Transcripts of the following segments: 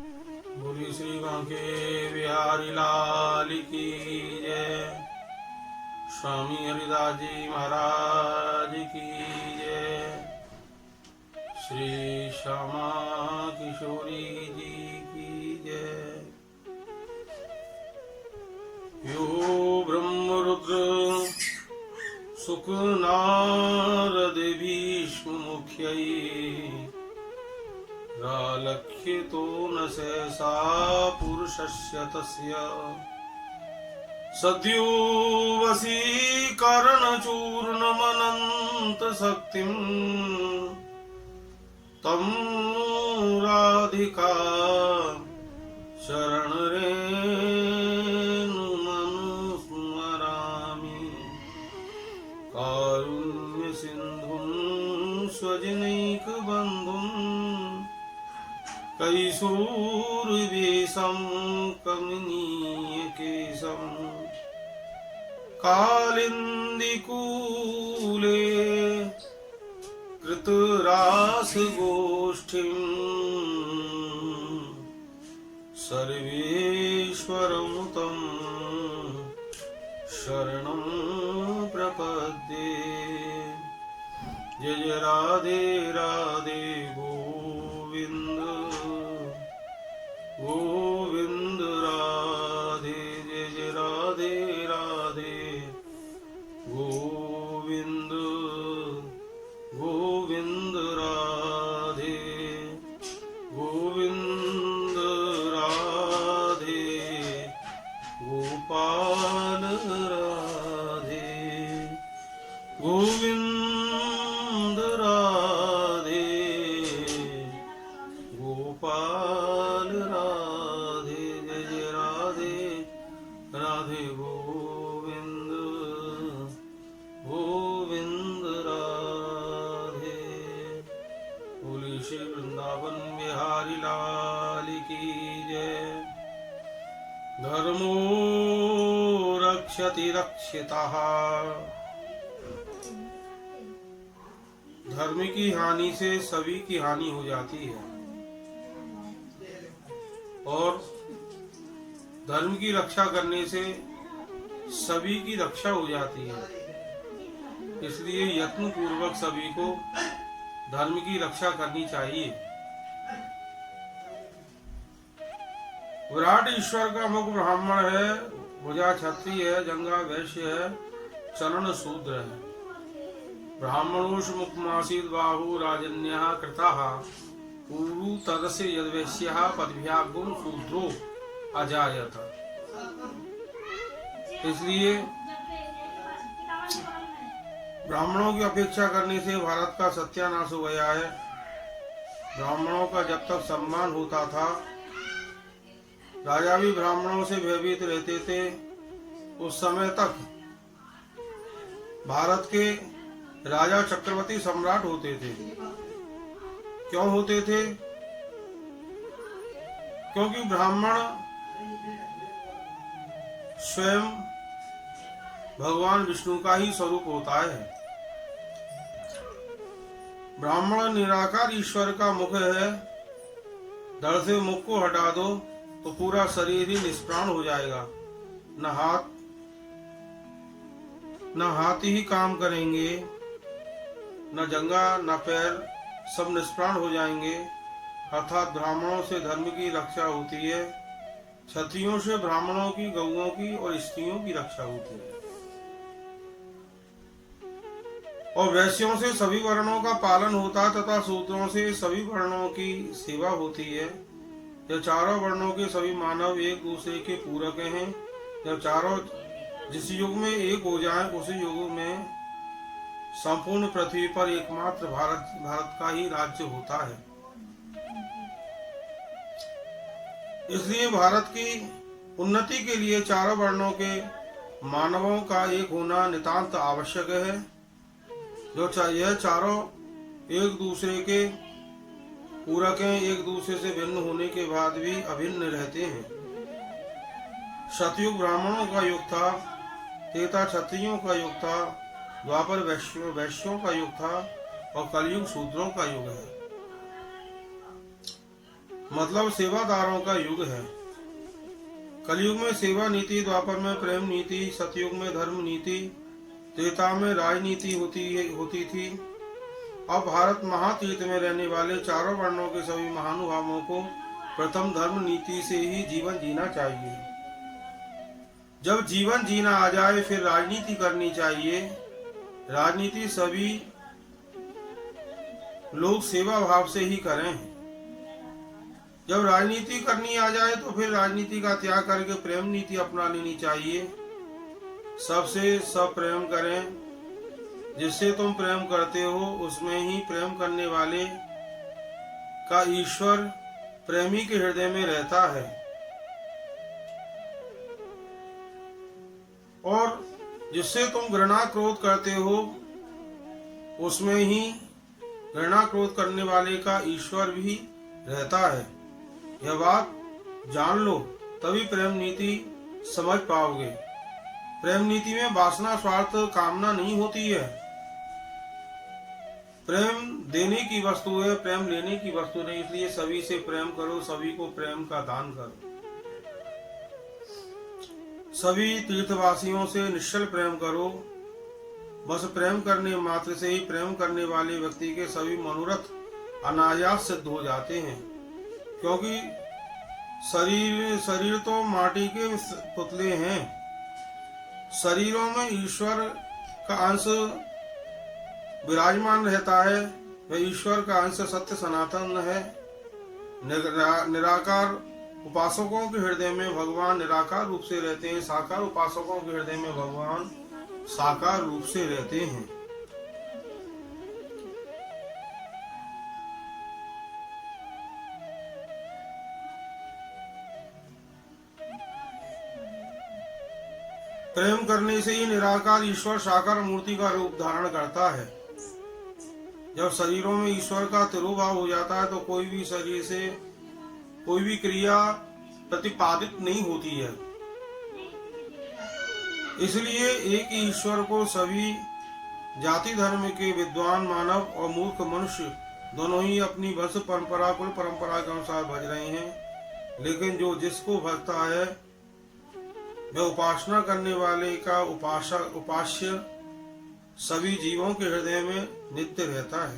बोली श्री बांके बिहारी लाल की जय। स्वामी हरिदास जी महाराज की जय। श्री श्यामा किशोरी जी की जय। यो ब्रह्म रुद्र सुख नारद भीष्म मुख्यै रालक्ष्यतो न सहसा पुरुषस्य तस्य सद्यो वशीकरणचूर्णमनन्त शक्तिं तं राधिका शरणरेणुमनुस्मरामि। कारुण्यसिन्धुं स्वजनैकबन्धुं कैशोरवेशं कमनीयकेशं कालिन्दीकूले कृतरासगोष्ठीं सर्वेश्वरं तं शरणं प्रपद्ये। जय जय राधे राधे गोविंद गोविंद राधे। जय जय राधे राधे गोविंद गोविंद राधे गोविंद राधे गोपाल राधे गोविंद राधे गोपाल राधे। जय जय राधे राधे गोविंद गोविंद राधे। बोली श्री वृंदावन बिहारी लाल की जय। धर्मो रक्षति रक्षितः। धर्म की हानि से सभी की हानि हो जाती है और धर्म की रक्षा करने से सभी की रक्षा हो जाती है। इसलिए यत्न पूर्वक सभी को धर्म की रक्षा करनी चाहिए। विराट ईश्वर का मुख ब्राह्मण है, भुजा क्षत्रिय है, जंगा वैश्य है, चरण शूद्र है। ब्राह्मणोष मुखमासीद बाहु राजन्यः कृताः पूरु तदस्य यद्वैश्यः पदभ्यागुं शूद्रो अजायत। इसलिए ब्राह्मणों की अपेक्षा करने से भारत का सत्यानाश हो गया है। ब्राह्मणों का जब तक सम्मान होता था, राजा भी ब्राह्मणों से भयभीत रहते थे। उस समय तक भारत के राजा चक्रवर्ती सम्राट होते थे। क्यों होते थे? क्योंकि ब्राह्मण स्वयं भगवान विष्णु का ही स्वरूप होता है। ब्राह्मण निराकार ईश्वर का मुख है। धड़ से मुख को हटा दो तो पूरा शरीर ही निष्प्राण हो जाएगा। न हाथ ही काम करेंगे, न जंगा न पैर, सब निष्प्राण हो जाएंगे। अर्थात ब्राह्मणों से धर्म की रक्षा होती है, क्षत्रियों से ब्राह्मणों की, गौओं की और स्त्रियों की रक्षा होती है, और वैश्यों से सभी वर्णों का पालन होता है तथा शूद्रों से सभी वर्णों की सेवा होती है। यह चारों वर्णों के सभी मानव एक दूसरे के पूरक हैं। जब चारों जिस युग में एक हो जाएं, उसी युग में संपूर्ण पृथ्वी पर एकमात्र भारत का ही राज्य होता है। इसलिए भारत की उन्नति के लिए चारों वर्णों के मानवों का एक होना नितांत आवश्यक है। यह चारों एक दूसरे के पूरक हैं, एक दूसरे से भिन्न होने के बाद भी अभिन्न रहते हैं। सतयुग ब्राह्मणों का युग था, त्रेता क्षत्रियों का युग था, द्वापर वैश्यों का युग था और कलयुग शूद्रों का युग है। मतलब सेवादारों का युग है। कलयुग में सेवा नीति, द्वापर में प्रेम नीति, सतयुग में धर्म नीति, त्रेता में राजनीति होती थी। अब भारत महातीर्थ में रहने वाले चारों वर्णों के सभी महानुभावों को प्रथम धर्म नीति से ही जीवन जीना चाहिए। जब जीवन जीना आ जाए फिर राजनीति करनी चाहिए। राजनीति सभी लोग सेवा भाव से ही करें। जब राजनीति करनी आ जाए तो फिर राजनीति का त्याग करके प्रेम नीति अपना लेनी चाहिए। सबसे सब प्रेम करें। जिससे तुम प्रेम करते हो उसमें ही प्रेम करने वाले का ईश्वर प्रेमी के हृदय में रहता है। और जिससे तुम घृणा क्रोध करते हो उसमें ही घृणा क्रोध करने वाले का ईश्वर भी रहता है। यह बात जान लो तभी प्रेम नीति समझ पाओगे। प्रेम नीति में वासना स्वार्थ कामना नहीं होती है। प्रेम देने की वस्तु है, प्रेम लेने की वस्तु नहीं। इसलिए सभी से प्रेम करो, सभी को प्रेम का दान करो। सभी तीर्थवासियों से निश्चल प्रेम करो। बस प्रेम करने मात्र से ही प्रेम करने वाले व्यक्ति के सभी मनोरथ अनायास सिद्ध हो जाते हैं। क्योंकि शरीर तो माटी के पुतले हैं। शरीरों में ईश्वर का अंश विराजमान रहता है। वह ईश्वर का अंश सत्य सनातन है। निराकार उपासकों के हृदय में भगवान निराकार रूप से रहते हैं। साकार उपासकों के हृदय में भगवान साकार रूप से रहते हैं। प्रेम करने से ही निराकार ईश्वर साकार मूर्ति का रूप धारण करता है। जब शरीरों में ईश्वर का तिरोभाव हो जाता है तो कोई भी शरीर से कोई भी क्रिया प्रतिपादित नहीं होती है। इसलिए एक ही ईश्वर को सभी जाति धर्म के विद्वान मानव और मूर्ख मनुष्य दोनों ही अपनी वंश परंपरा कुल परंपरा के अनुसार भज रहे हैं। लेकिन जो जिसको भजता है वह उपासना करने वाले का उपास्य सभी जीवों के हृदय में नित्य रहता है।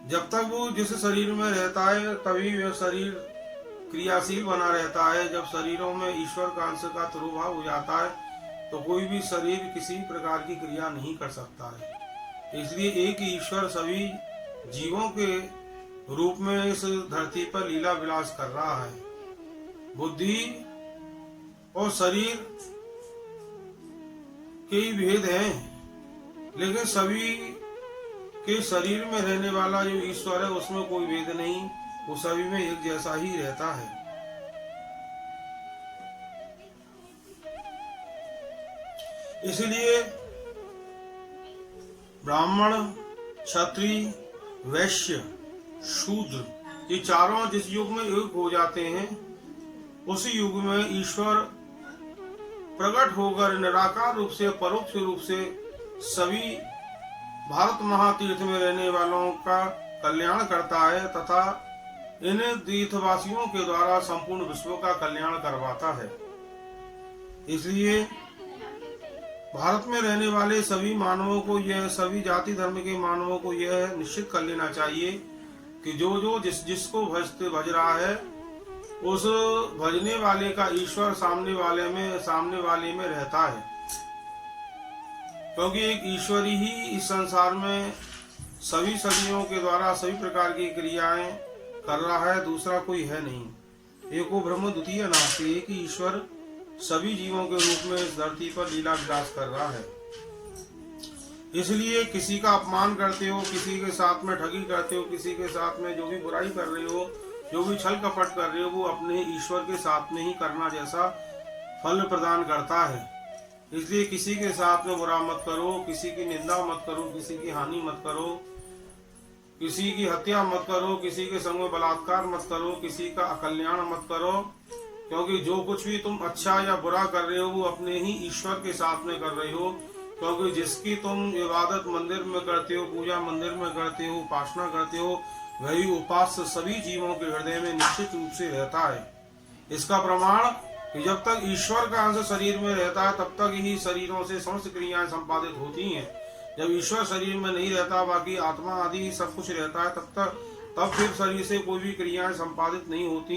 जब तक वो जिस शरीर में रहता है तभी वह शरीर क्रियाशील बना रहता है। जब शरीरों में ईश्वर का अंश का तिरोभाव हो जाता है तो कोई भी शरीर किसी प्रकार की क्रिया नहीं कर सकता है। इसलिए एक ही ईश्वर सभी जीवों के रूप में इस धरती पर लीला विलास कर रहा है। बुद्धि और शरीर के ही भेद हैं, लेकिन सभी के शरीर में रहने वाला जो ईश्वर है उसमें कोई भेद नहीं। वो सभी में एक जैसा ही रहता है। इसलिए ब्राह्मण क्षत्रिय वैश्य शूद्र ये चारों जिस युग में एक हो जाते हैं उसी युग में ईश्वर प्रकट होकर निराकार रूप से परोक्ष रूप से सभी भारत महातीर्थ में रहने वालों का कल्याण करता है तथा इन तीर्थवासियों के द्वारा संपूर्ण विश्व का कल्याण करवाता है। इसलिए भारत में रहने वाले सभी मानवों को सभी जाति धर्म के मानवों को यह निश्चित कर लेना चाहिए कि जो जिसको भज रहा है उस भजने वाले का ईश्वर सामने वाले में रहता है। क्योंकि एक ईश्वर ही इस संसार में सभी सदियों के द्वारा सभी प्रकार की क्रियाएं कर रहा है, दूसरा कोई है नहीं। एको ब्रह्म द्वितीय नास्ति, एक ही ईश्वर सभी जीवों के रूप में इस धरती पर लीला विलास कर रहा है। इसलिए किसी का अपमान करते हो, किसी के साथ में ठगी करते हो, किसी के साथ में जो भी बुराई कर रहे हो, जो भी छल कपट कर रहे हो, वो अपने ईश्वर के साथ में ही करना जैसा फल प्रदान करता है। इसलिए किसी के साथ में बुरा मत करो, किसी की निंदा मत करो, किसी की हानि मत करो, किसी की हत्या मत करो, किसी के संग में बलात्कार मत करो, किसी का अकल्याण मत करो। क्योंकि जो कुछ भी तुम अच्छा या बुरा कर रहे हो वो अपने ही ईश्वर के साथ में कर रहे हो। क्योंकि जिसकी तुम इबादत मंदिर में करते हो, पूजा मंदिर में करते हो, उपासना करते हो, वही उपास्य सभी जीवों के हृदय में निश्चित रूप से रहता है। इसका प्रमाण कि जब तक ईश्वर का अंश शरीर में रहता है तब तक ही शरीरों से समस्त क्रियाएं संपादित होती हैं। जब ईश्वर शरीर में नहीं रहता, बाकी आत्मा आदि सब कुछ रहता है, तब फिर शरीर से कोई भी क्रियाएं संपादित नहीं होती,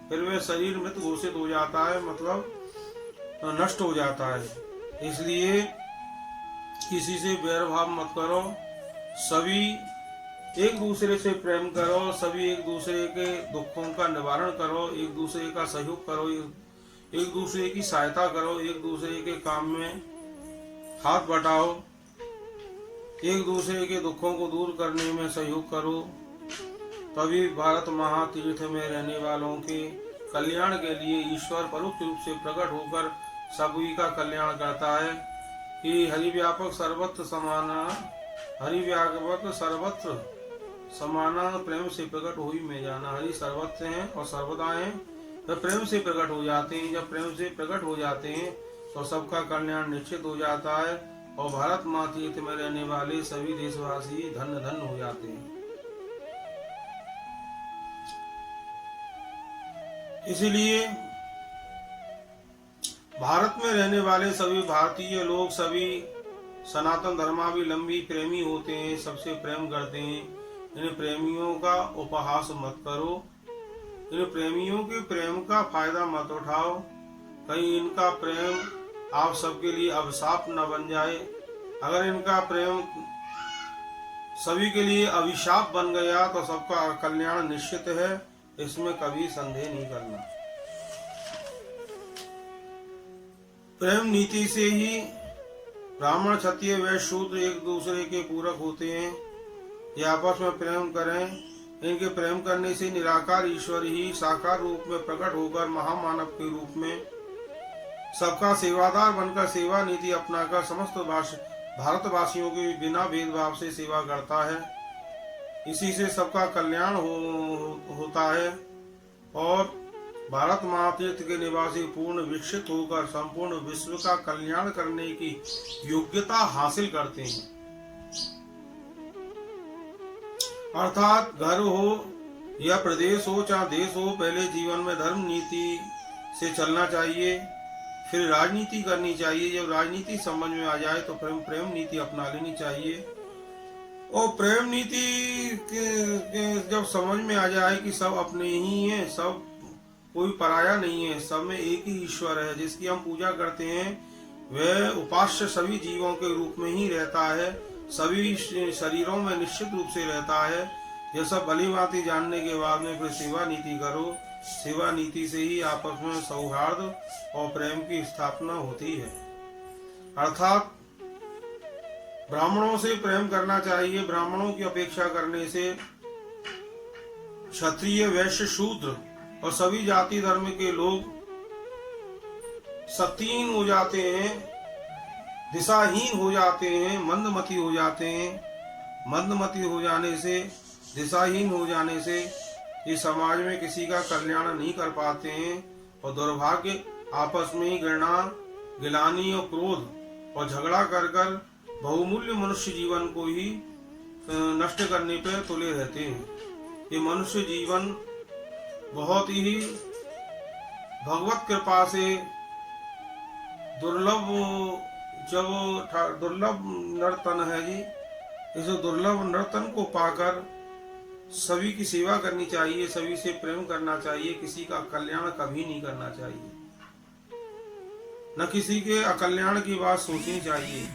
फिर वह शरीर मृत घोषित हो जाता है, मतलब नष्ट हो जाता है। इसलिए किसी से बैर भाव मत करो, सभी एक दूसरे से प्रेम करो, सभी एक दूसरे के दुखों का निवारण करो, एक दूसरे का सहयोग करो, एक दूसरे की सहायता करो, एक दूसरे के काम में हाथ बटाओ, एक दूसरे के दुखों को दूर करने में सहयोग करो। तभी भारत महातीर्थ में रहने वालों के कल्याण के लिए ईश्वर परोक्ष रूप से प्रकट होकर सभी का कल्याण करता है कि हरिव्यापक सर्वत्र समाना, हरिव्यापक सर्वत्र समाना, प्रेम से प्रकट हो ही में जाना। हरि सर्वत्र हैं और सर्वदा हैं, तो प्रेम से प्रकट हो जाते हैं। जब प्रेम से प्रकट हो जाते हैं तो सबका कल्याण निश्चित हो जाता है और भारत मातीर्थ में रहने वाले सभी देशवासी धन्य धन्य हो जाते हैं। इसीलिए भारत में रहने वाले सभी भारतीय लोग, सभी सनातन धर्मावलंबी प्रेमी होते हैं, सबसे प्रेम करते हैं। इन प्रेमियों का उपहास मत करो, इन प्रेमियों के प्रेम का फायदा मत उठाओ, कहीं इनका प्रेम आप सबके लिए अभिशाप न बन जाए। अगर इनका प्रेम सभी के लिए अभिशाप बन गया तो सबका कल्याण निश्चित है, इसमें कभी संदेह नहीं करना। प्रेम नीति से ही ब्राह्मण, क्षत्रिय, वैश्य, शूद्र एक दूसरे के पूरक होते हैं। ये आपस में प्रेम करें। इनके प्रेम करने से निराकार ईश्वर ही साकार रूप में प्रकट होकर महामानव के रूप में सबका सेवादार बनकर सेवा नीति अपनाकर समस्त भारतवासियों की बिना भेदभाव से सेवा करता है। इसी से सबका कल्याण होता है और भारत महातीर्थ के निवासी पूर्ण विकसित होकर संपूर्ण विश्व का कल्याण करने की योग्यता हासिल करते हैं। अर्थात घर हो या प्रदेश हो चाहे देश हो, पहले जीवन में धर्म नीति से चलना चाहिए, फिर राजनीति करनी चाहिए। जब राजनीति समझ में आ जाए तो प्रेम नीति अपना लेनी चाहिए। और प्रेम नीति के जब समझ में आ जाए कि सब अपने ही हैं, सब कोई पराया नहीं है, सब में एक ही ईश्वर है जिसकी हम पूजा करते हैं, वह उपास्य सभी जीवों के रूप में ही रहता है, सभी शरीरों में निश्चित रूप से रहता है। यह सब भली भांति जानने के बाद में फिर सेवा नीति करो। सेवा नीति से ही आपस में सौहार्द और प्रेम की स्थापना होती है। अर्थात ब्राह्मणों से प्रेम करना चाहिए। ब्राह्मणों की अपेक्षा करने से क्षत्रिय, वैश्य, शूद्र और सभी जाति धर्म के लोग शक्तिहीन हो जाते हैं, दिशाहीन हो जाते हैं, मंदमती हो जाते हैं। मंदमती हो जाने से, दिशाहीन हो जाने से ये समाज में किसी का कल्याण नहीं कर पाते हैं और दुर्भाग्य आपस में ही घृणा, गिलानी और क्रोध और झगड़ा कर कर बहुमूल्य मनुष्य जीवन को ही नष्ट करने पर तुले रहते हैं। ये मनुष्य जीवन बहुत ही भगवत कृपा से दुर्लभ नर्तन है जी। इस दुर्लभ नर्तन को पाकर सभी की सेवा करनी चाहिए, सभी से प्रेम करना चाहिए, किसी का कल्याण कभी नहीं करना चाहिए, न किसी के अकल्याण की बात सोचनी चाहिए।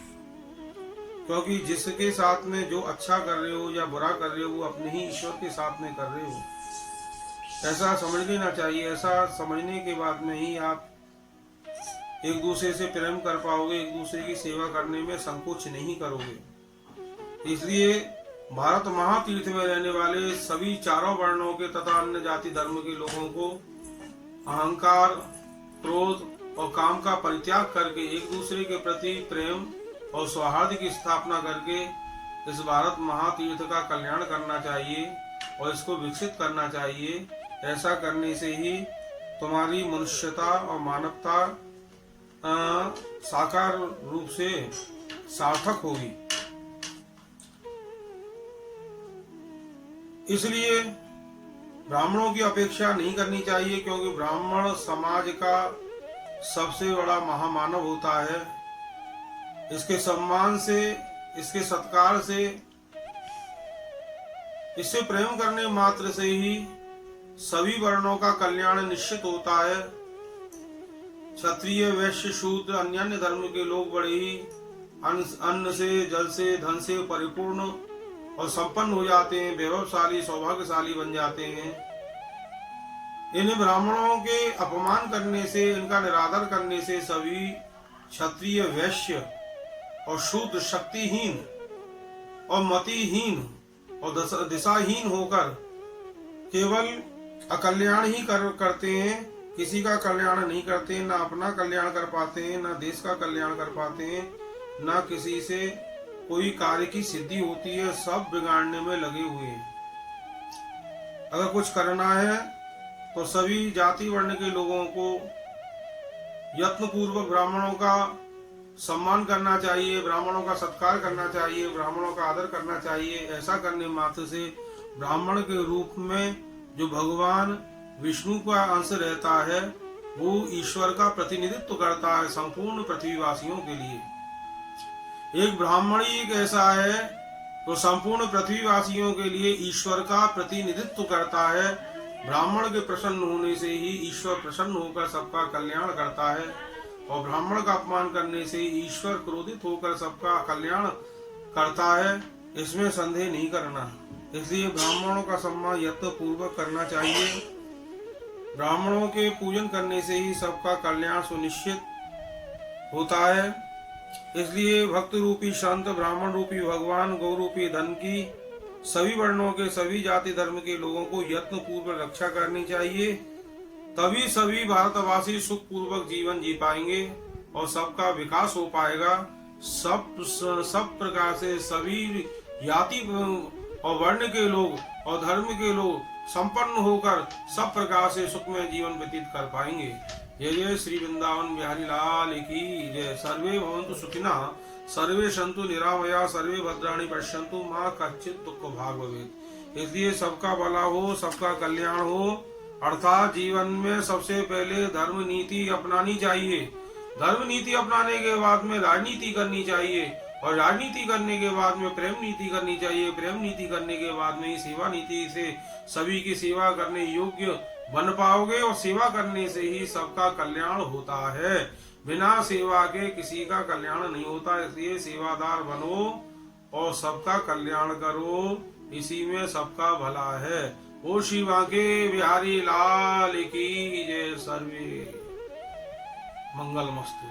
क्योंकि जिसके साथ में जो अच्छा कर रहे हो या बुरा कर रहे हो वो अपने ही ईश्वर के साथ में कर रहे हो, ऐसा समझ लेना चाहिए। ऐसा समझने के बाद में ही आप एक दूसरे से प्रेम कर पाओगे, एक दूसरे की सेवा करने में संकोच नहीं करोगे। इसलिए भारत महातीर्थ में रहने वाले सभी चारों वर्णों के तथा अन्य जाति धर्म के लोगों को अहंकार, क्रोध और काम का परित्याग करके एक दूसरे के प्रति प्रेम और सौहार्द की स्थापना करके इस भारत महातीर्थ का कल्याण करना चाहिए और इसको विकसित करना चाहिए। ऐसा करने से ही तुम्हारी मनुष्यता और मानवता साकार रूप से सार्थक होगी। इसलिए ब्राह्मणों की अपेक्षा नहीं करनी चाहिए, क्योंकि ब्राह्मण समाज का सबसे बड़ा महामानव होता है। इसके सम्मान से, इसके सत्कार से, इससे प्रेम करने मात्र से ही सभी वर्णों का कल्याण निश्चित होता है। क्षत्रिय, वैश्य, शूद्र, अन्य धर्म के लोग बड़े ही अन्न से, जल से, धन से परिपूर्ण और संपन्न हो जाते हैं, वैभवशाली, सौभाग्यशाली बन जाते हैं। इन ब्राह्मणों के अपमान करने से, इनका निरादर करने से सभी क्षत्रिय, वैश्य और शूद्र शक्तिहीन और मतिहीन और दिशाहीन होकर केवल अकल्याण ही करते हैं, किसी का कल्याण नहीं करते, ना अपना कल्याण कर पाते हैं, ना देश का कल्याण कर पाते हैं, ना किसी से कोई कार्य की सिद्धि होती है, सब बिगाड़ने में लगे हुए हैं। अगर कुछ करना है तो सभी जाति वर्ण के लोगों को यत्न पूर्वक ब्राह्मणों का सम्मान करना चाहिए, ब्राह्मणों का सत्कार करना चाहिए, ब्राह्मणों का आदर करना चाहिए। ऐसा करने मात्र से ब्राह्मण के रूप में जो भगवान विष्णु का अंश रहता है, वो ईश्वर का प्रतिनिधित्व करता है संपूर्ण पृथ्वीवासियों के लिए। एक ब्राह्मण ही एक ऐसा है तो संपूर्ण पृथ्वीवासियों के लिए ईश्वर का प्रतिनिधित्व करता है। ब्राह्मण के प्रसन्न होने से ही ईश्वर प्रसन्न होकर सबका कल्याण करता है, और ब्राह्मण का अपमान करने से ईश्वर क्रोधित होकर सबका कल्याण करता है, इसमें संदेह नहीं करना। इसलिए ब्राह्मणों का सम्मान यत्न पूर्वक करना चाहिए। ब्राह्मणों के पूजन करने से ही सबका कल्याण सुनिश्चित होता है। इसलिए भक्त रूपी संत, ब्राह्मण रूपी भगवान, गौ रूपी धन की सभी वर्णों के, सभी जाति धर्म के लोगों को यत्न पूर्वक रक्षा करनी चाहिए। तभी सभी भारतवासी सुख पूर्वक जीवन जी पाएंगे और सबका विकास हो पाएगा। सब प्रकार से सभी जाति और वर्ण के लोग और धर्म के लोग संपन्न होकर सब प्रकार से सुख में जीवन व्यतीत कर पाएंगे। जय जय श्री वृंदावन बिहारी लाल की जय। सर्वे भवन्तु सुखिनः, सर्वे सन्तु निरामया, सर्वे भद्राणि पश्यन्तु, मां कश्चित् दुःख भाग् भवेत्। इसलिए सबका भला हो, सबका कल्याण हो, अर्थात जीवन में सबसे पहले धर्म नीति अपनानी चाहिए। धर्म नीति अपनाने के बाद में राजनीति करनी चाहिए, और राजनीति करने के बाद में प्रेम नीति करनी चाहिए। प्रेम नीति करने के बाद में ही सेवा नीति से सभी की सेवा करने योग्य बन पाओगे, और सेवा करने से ही सबका कल्याण होता है। बिना सेवा के किसी का कल्याण नहीं होता। इसलिए सेवादार बनो और सबका कल्याण करो, इसी में सबका भला है। ओ शिवा के बिहारी लाल की जय। सर्वे मंगलमस्तु।